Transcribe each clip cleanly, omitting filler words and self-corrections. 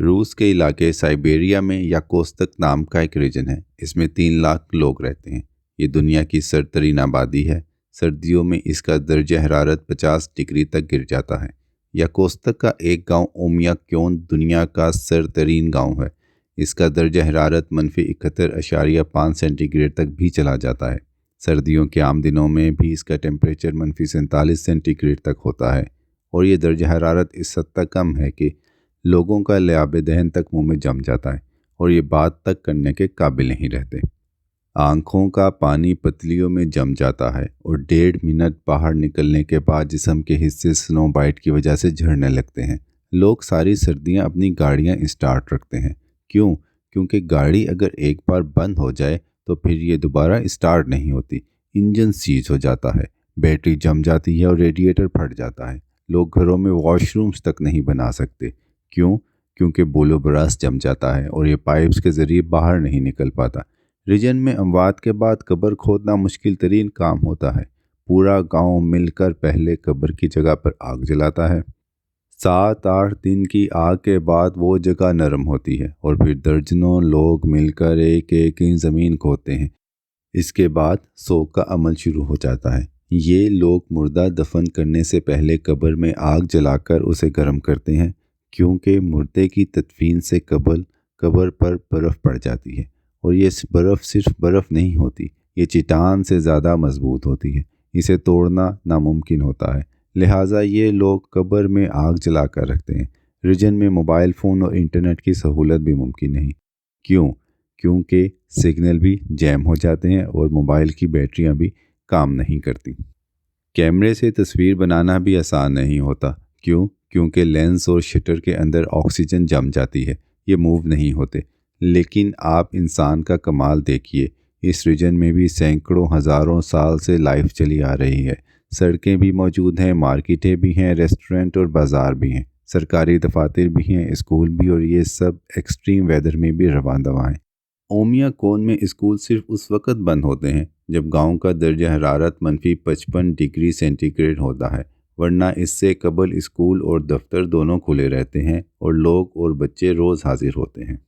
रूस के इलाके साइबेरिया में याकोत्स्क नाम का एक रीजन है। इसमें 3 लाख लोग रहते हैं। ये दुनिया की सरतरीन आबादी है। सर्दियों में इसका दर्जा हरारत 50 डिग्री तक गिर जाता है। याकोत्स्क का एक गांव ओमियाक्योन दुनिया का सरतरीन गांव है। इसका दर्जा हरारत -71.5 सेंटीग्रेड तक भी चला जाता है। सर्दियों के आम दिनों में भी इसका टेम्परेचर -47 सेंटीग्रेड तक होता है और ये दर्जा हरारत इस हद तक कम है कि लोगों का लयाब दहन तक मुंह में जम जाता है और ये बात तक करने के काबिल नहीं रहते। आँखों का पानी पतलियों में जम जाता है और 1.5 मिनट बाहर निकलने के बाद जिस्म के हिस्से स्नो बाइट की वजह से झड़ने लगते हैं। लोग सारी सर्दियां अपनी गाड़ियां स्टार्ट रखते हैं। क्यों? क्योंकि गाड़ी अगर एक बार बंद हो जाए तो फिर ये दोबारा स्टार्ट नहीं होती। इंजन सीज हो जाता है, बैटरी जम जाती है और रेडिएटर फट जाता है। लोग घरों में वॉशरूम्स तक नहीं बना सकते। क्यों? क्योंकि बोलो ब्रश जम जाता है और ये पाइप्स के ज़रिए बाहर नहीं निकल पाता। रीजन में अमवात के बाद कब्र खोदना मुश्किल तरीन काम होता है। पूरा गांव मिलकर पहले कब्र की जगह पर आग जलाता है। 7-8 दिन की आग के बाद वो जगह नरम होती है और फिर दर्जनों लोग मिलकर एक एक इंच ज़मीन खोदते हैं। इसके बाद सोख का अमल शुरू हो जाता है। ये लोग मुर्दा दफन करने से पहले कब्र में आग जलाकर उसे गर्म करते हैं, क्योंकि मुर्दे की तदफीन से कब्र पर बर्फ़ पड़ जाती है और ये बर्फ़ सिर्फ बर्फ़ नहीं होती, ये चट्टान से ज़्यादा मजबूत होती है। इसे तोड़ना नामुमकिन होता है। लिहाजा ये लोग कब्र में आग जला कर रखते हैं। रीजन में मोबाइल फ़ोन और इंटरनेट की सहूलत भी मुमकिन नहीं। क्यों? क्योंकि सिग्नल भी जैम हो जाते हैं और मोबाइल की बैटरियां भी काम नहीं करती। कैमरे से तस्वीर बनाना भी आसान नहीं होता। क्यों? क्योंकि लेंस और शटर के अंदर ऑक्सीजन जम जाती है, ये मूव नहीं होते। लेकिन आप इंसान का कमाल देखिए, इस रीजन में भी सैकड़ों हज़ारों साल से लाइफ चली आ रही है। सड़कें भी मौजूद हैं, मार्केटें भी हैं, रेस्टोरेंट और बाज़ार भी हैं, सरकारी दफातर भी हैं, स्कूल भी, और ये सब एक्सट्रीम वेदर में भी रवां दवा हैं। ओमियाकोन में स्कूल सिर्फ उस वक़्त बंद होते हैं जब गांव का दर्जा हरारत -55 डिग्री सेंटीग्रेड होता है, वरना इससे कबल स्कूल और दफ्तर दोनों खुले रहते हैं और लोग और बच्चे रोज़ हाजिर होते हैं।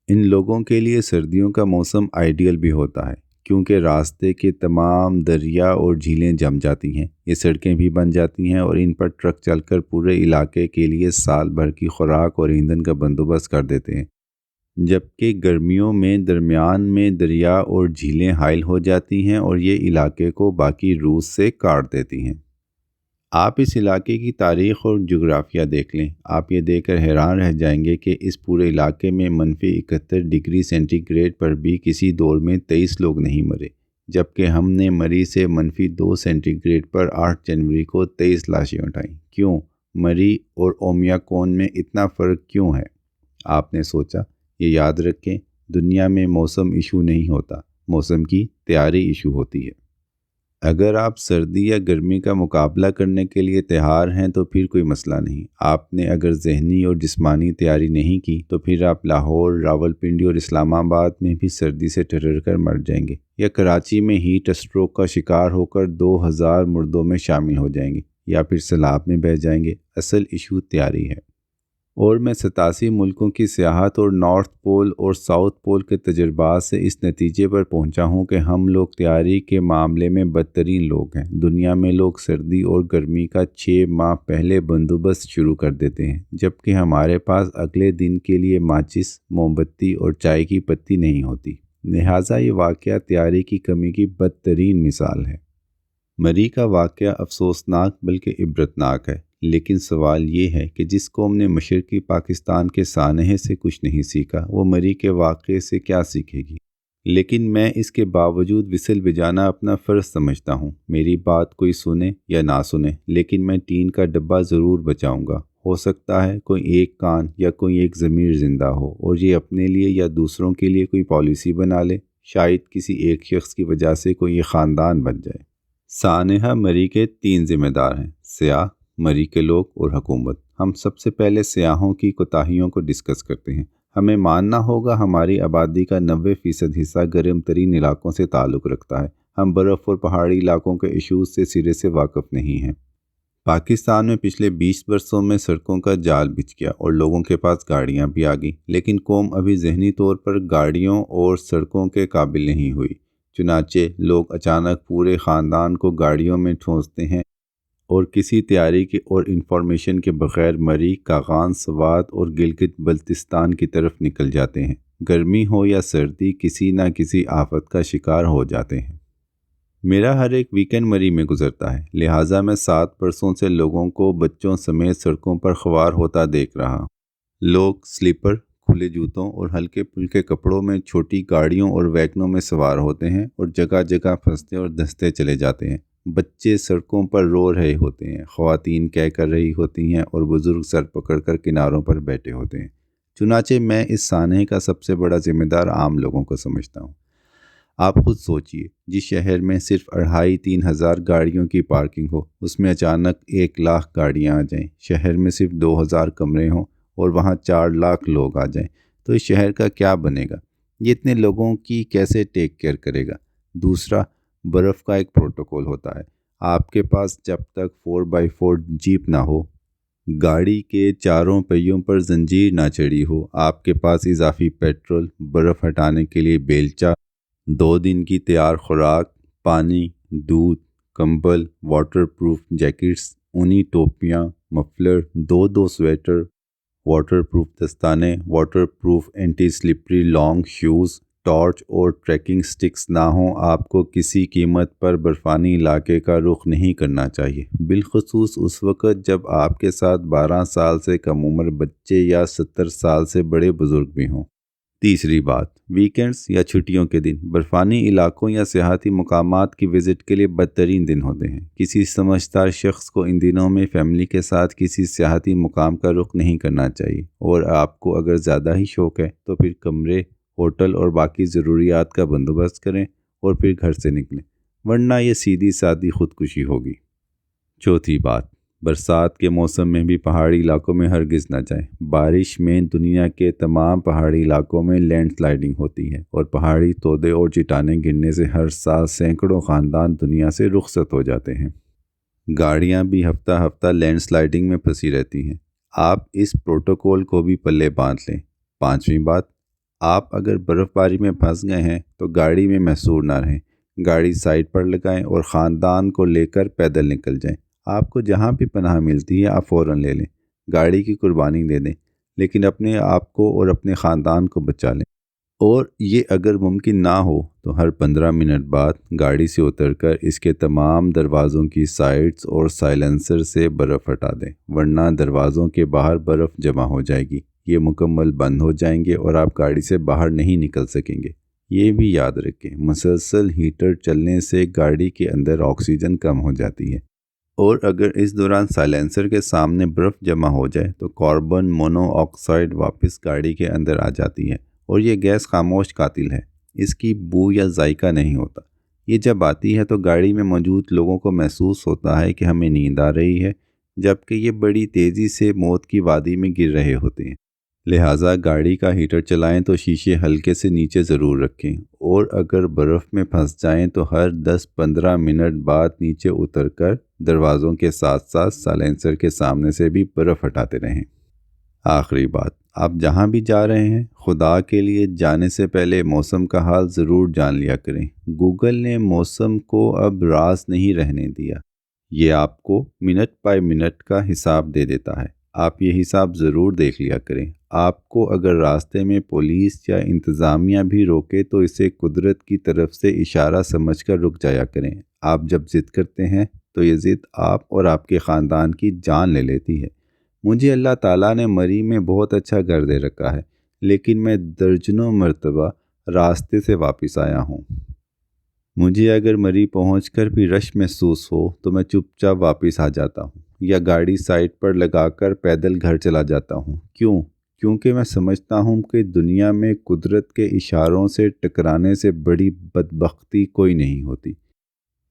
इन लोगों के लिए सर्दियों का मौसम आइडियल भी होता है, क्योंकि रास्ते के तमाम दरिया और झीलें जम जाती हैं, ये सड़कें भी बन जाती हैं और इन पर ट्रक चलकर पूरे इलाके के लिए साल भर की खुराक और ईंधन का बंदोबस्त कर देते हैं। जबकि गर्मियों में दरमियान में दरिया और झीलें हाइल हो जाती हैं और ये इलाके को बाकी रूस से काट देती हैं। आप इस इलाके की तारीख़ और जोग्राफिया देख लें। आप ये देखकर हैरान रह जाएंगे कि इस पूरे इलाके में -71 डिग्री सेंटीग्रेड पर भी किसी दौर में 23 लोग नहीं मरे, जबकि हमने मरी से -2 सेंटीग्रेड पर 8 जनवरी को 23 लाशें उठाईं। क्यों? मरी और ओमियाकोन में इतना फ़र्क क्यों है? आपने सोचा? ये याद रखें, दुनिया में मौसम इशू नहीं होता, मौसम की तैयारी इशू होती है। अगर आप सर्दी या गर्मी का मुकाबला करने के लिए तैयार हैं तो फिर कोई मसला नहीं। आपने अगर जहनी और जिस्मानी तैयारी नहीं की तो फिर आप लाहौर, रावलपिंडी और इस्लामाबाद में भी सर्दी से ठिठुर कर मर जाएंगे, या कराची में हीट स्ट्रोक का शिकार होकर 2000 मुर्दों में शामिल हो जाएंगे, या फिर सैलाब में बह जाएंगे। असल इशू तैयारी है। और मैं 87 मुल्कों की सियाहत और नॉर्थ पोल और साउथ पोल के तजर्बात से इस नतीजे पर पहुंचा हूं कि हम लोग तैयारी के मामले में बदतरीन लोग हैं। दुनिया में लोग सर्दी और गर्मी का 6 माह पहले बंदोबस्त शुरू कर देते हैं, जबकि हमारे पास अगले दिन के लिए माचिस, मोमबत्ती और चाय की पत्ती नहीं होती। लिहाजा ये वाक़या तैयारी की कमी की बदतरीन मिसाल है। मरी का वाक़या अफसोसनाक बल्कि इबरतनाक है, लेकिन सवाल ये है कि जिस कौम ने मशरक़ी पाकिस्तान के सानहे से कुछ नहीं सीखा, वो मरी के वाक़े से क्या सीखेगी। लेकिन मैं इसके बावजूद विसल बजाना अपना फ़र्ज़ समझता हूँ। मेरी बात कोई सुने या ना सुने, लेकिन मैं टीन का डब्बा ज़रूर बचाऊँगा। हो सकता है कोई एक कान या कोई एक ज़मीर ज़िंदा हो और ये अपने लिए या दूसरों के लिए कोई पॉलिसी बना ले। शायद किसी एक शख्स की वजह से कोई ये ख़ानदान बन जाए। सानहा मरी के 3 ज़िम्मेदार हैं: सियाह, मरी के लोग और हुकूमत। हम सबसे पहले सियाहों की कोताहियों को डिस्कस करते हैं। हमें मानना होगा हमारी आबादी का 90% हिस्सा गर्म तरीन इलाकों से ताल्लुक़ रखता है। हम बर्फ़ और पहाड़ी इलाकों के इशूज़ से सिरे से वाकिफ़ नहीं हैं। پاکستان میں پچھلے 20 برسوں میں سڑکوں کا جال بچھ گیا اور لوگوں کے پاس گاڑیاں بھی آ گئیں، لیکن قوم ابھی ذہنی طور پر گاڑیوں اور سڑکوں کے قابل نہیں ہوئی۔ چنانچہ لوگ اچانک پورے خاندان کو گاڑیوں میں ٹھونستے ہیں اور کسی تیاری کے اور انفارمیشن کے بغیر مریخ، کاغان، سوات اور گلگت بلتستان کی طرف نکل جاتے ہیں۔ گرمی ہو یا سردی، کسی نہ کسی آفت کا شکار ہو جاتے ہیں۔ میرا ہر ایک ویکنڈ مری میں گزرتا ہے، لہٰذا میں 7 برسوں سے لوگوں کو بچوں سمیت سڑکوں پر خوار ہوتا دیکھ رہا ہوں۔ لوگ سلیپر، کھلے جوتوں اور ہلکے پھلکے کپڑوں میں چھوٹی گاڑیوں اور ویگنوں میں سوار ہوتے ہیں اور جگہ جگہ پھنستے اور دھنستے چلے جاتے ہیں۔ بچے سڑکوں پر رو رہے ہوتے ہیں، خواتین کہہ کر رہی ہوتی ہیں اور بزرگ سر پکڑ کر کناروں پر بیٹھے ہوتے ہیں۔ چنانچہ میں اس سانحے کا سب سے بڑا ذمہ دار عام لوگوں کو سمجھتا ہوں۔ آپ خود سوچئے، جس شہر میں صرف 2500-3 ہزار گاڑیوں کی پارکنگ ہو، اس میں اچانک 1 لاکھ گاڑیاں آ جائیں۔ شہر میں صرف 2000 کمرے ہوں اور وہاں 4 لاکھ لوگ آ جائیں تو اس شہر کا کیا بنے گا؟ یہ اتنے لوگوں کی کیسے ٹیک کیئر کرے گا؟ دوسرا، برف کا ایک پروٹوکول ہوتا ہے۔ آپ کے پاس جب تک 4x4 جیپ نہ ہو، گاڑی کے چاروں پہیوں پر زنجیر نہ چڑھی ہو، آپ کے پاس اضافی پیٹرول، برف ہٹانے کے لیے بیلچہ، 2 دن کی تیار خوراک، پانی، دودھ، کمبل، واٹر پروف جیکٹس، اونی ٹوپیاں، مفلر، 2 سویٹر، واٹر پروف دستانے، water proof anti slippery long shoes, torch اور ٹریکنگ سٹکس نہ ہوں، آپ کو کسی قیمت پر برفانی علاقے کا رخ نہیں کرنا چاہیے، بالخصوص اس وقت جب آپ کے ساتھ 12 سال سے کم عمر بچے یا 70 سال سے بڑے بزرگ بھی ہوں۔ تیسری بات، ویکینڈز یا چھٹیوں کے دن برفانی علاقوں یا سیاحتی مقامات کی وزٹ کے لیے بدترین دن ہوتے ہیں۔ کسی سمجھدار شخص کو ان دنوں میں فیملی کے ساتھ کسی سیاحتی مقام کا رخ نہیں کرنا چاہیے، اور آپ کو اگر زیادہ ہی شوق ہے تو پھر کمرے، ہوٹل اور باقی ضروریات کا بندوبست کریں اور پھر گھر سے نکلیں، ورنہ یہ سیدھی سادی خودکشی ہوگی۔ چوتھی بات، برسات کے موسم میں بھی پہاڑی علاقوں میں ہرگز نہ جائیں۔ بارش میں دنیا کے تمام پہاڑی علاقوں میں لینڈ سلائڈنگ ہوتی ہے اور پہاڑی تودے اور چٹانیں گرنے سے ہر سال سینکڑوں خاندان دنیا سے رخصت ہو جاتے ہیں۔ گاڑیاں بھی ہفتہ ہفتہ لینڈ سلائڈنگ میں پھنسی رہتی ہیں۔ آپ اس پروٹوکول کو بھی پلے باندھ لیں۔ پانچویں بات، آپ اگر برف باری میں پھنس گئے ہیں تو گاڑی میں محصور نہ رہیں، گاڑی سائڈ پر لگائیں اور خاندان کو لے کر پیدل نکل جائیں۔ آپ کو جہاں بھی پناہ ملتی ہے آپ فوراً لے لیں، گاڑی کی قربانی دے دیں، لیکن اپنے آپ کو اور اپنے خاندان کو بچا لیں، اور یہ اگر ممکن نہ ہو تو ہر 15 منٹ بعد گاڑی سے اتر کر اس کے تمام دروازوں کی سائڈز اور سائلنسر سے برف ہٹا دیں، ورنہ دروازوں کے باہر برف جمع ہو جائے گی، یہ مکمل بند ہو جائیں گے اور آپ گاڑی سے باہر نہیں نکل سکیں گے۔ یہ بھی یاد رکھیں، مسلسل ہیٹر چلنے سے گاڑی کے اندر آکسیجن کم ہو جاتی ہے، اور اگر اس دوران سائلنسر کے سامنے برف جمع ہو جائے تو کاربن مونو آکسائڈ واپس گاڑی کے اندر آ جاتی ہے، اور یہ گیس خاموش قاتل ہے، اس کی بو یا ذائقہ نہیں ہوتا۔ یہ جب آتی ہے تو گاڑی میں موجود لوگوں کو محسوس ہوتا ہے کہ ہمیں نیند آ رہی ہے، جبکہ یہ بڑی تیزی سے موت کی وادی میں گر رہے ہوتے ہیں۔ لہٰذا گاڑی کا ہیٹر چلائیں تو شیشے ہلکے سے نیچے ضرور رکھیں، اور اگر برف میں پھنس جائیں تو ہر 10-15 منٹ بعد نیچے اتر کر دروازوں کے ساتھ ساتھ سائلنسر کے سامنے سے بھی برف ہٹاتے رہیں۔ آخری بات، آپ جہاں بھی جا رہے ہیں، خدا کے لیے جانے سے پہلے موسم کا حال ضرور جان لیا کریں۔ گوگل نے موسم کو اب راز نہیں رہنے دیا، یہ آپ کو منٹ بائی منٹ کا حساب دے دیتا ہے، آپ یہ حساب ضرور دیکھ لیا کریں۔ آپ کو اگر راستے میں پولیس یا انتظامیہ بھی روکے تو اسے قدرت کی طرف سے اشارہ سمجھ کر رک جایا کریں۔ آپ جب ضد کرتے ہیں تو یہ ضد آپ اور آپ کے خاندان کی جان لے لیتی ہے۔ مجھے اللہ تعالیٰ نے مری میں بہت اچھا گھر دے رکھا ہے، لیکن میں درجنوں مرتبہ راستے سے واپس آیا ہوں۔ مجھے اگر مری پہنچ کر بھی رش محسوس ہو تو میں چپ چاپ واپس آ جاتا ہوں، یا گاڑی سائڈ پر لگا کر پیدل گھر چلا جاتا ہوں۔ کیونکہ میں سمجھتا ہوں کہ دنیا میں قدرت کے اشاروں سے ٹکرانے سے بڑی بدبختی کوئی نہیں ہوتی۔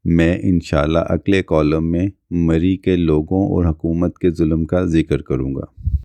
میں انشاءاللہ اگلے کالم میں مری کے لوگوں اور حکومت کے ظلم کا ذکر کروں گا۔